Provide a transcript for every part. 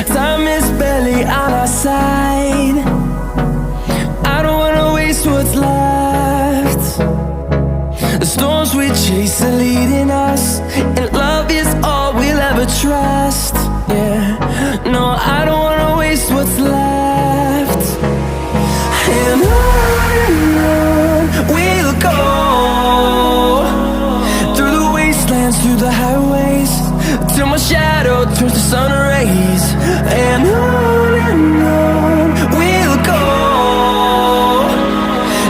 Time is barely on our side. I don't wanna waste what's left. The storms we chase are leading us, and love is all we'll ever trust. Yeah, no, I don't wanna waste what's left. And on we'll go, through the wastelands, through the highways, till my shadow turns to sun rays. And on we'll go,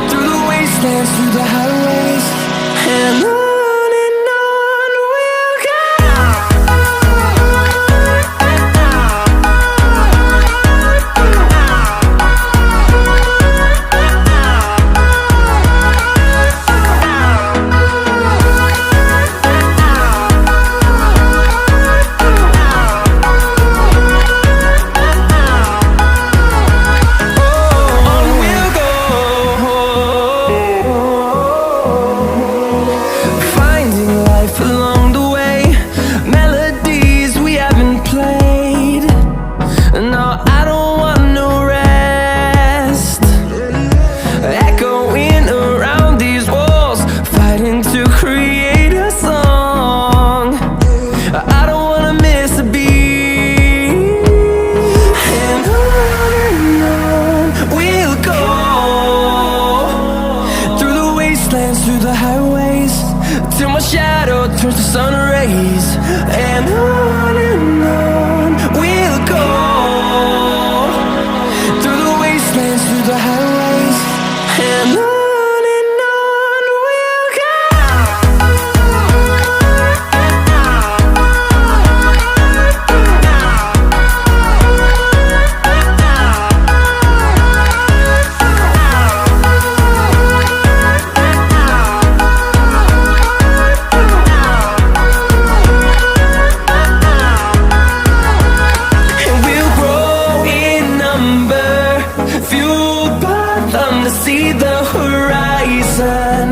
through the wastelands, through the highways, and on we'll go. Through the highways, till my shadow turns to sun rays. And on we'll go, through the wastelands, through the highways, and on we'll go. See the horizon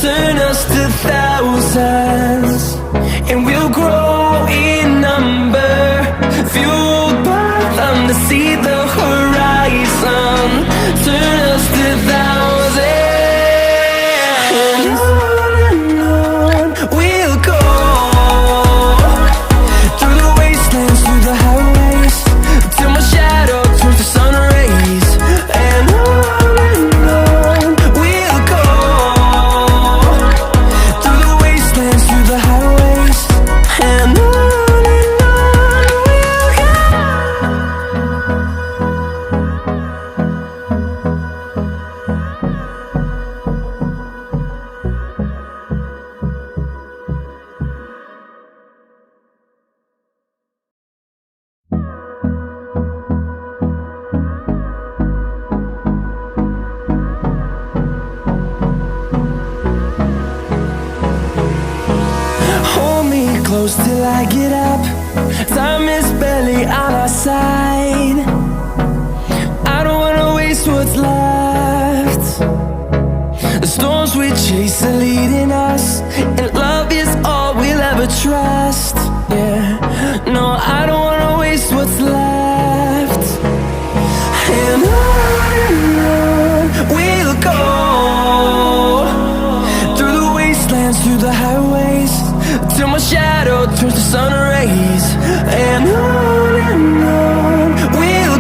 turn us to thousands, and we'll grow in number, fueled by them. To see the horizon turn us to thousands, and on we'll go, through the wastelands, through the highways, till my shadow turns to sun rays. And close till I get up. Time is barely on our side. I don't wanna waste what's left. The storms we chase are leading us, and love is all we'll ever trust. Yeah, no, I don't wanna waste what's left. And on we'll go, through the wastelands, through the highways, till my shadow turns to sun rays. And on we'll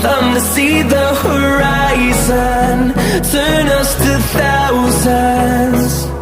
them to see the horizon, turn us to thousands.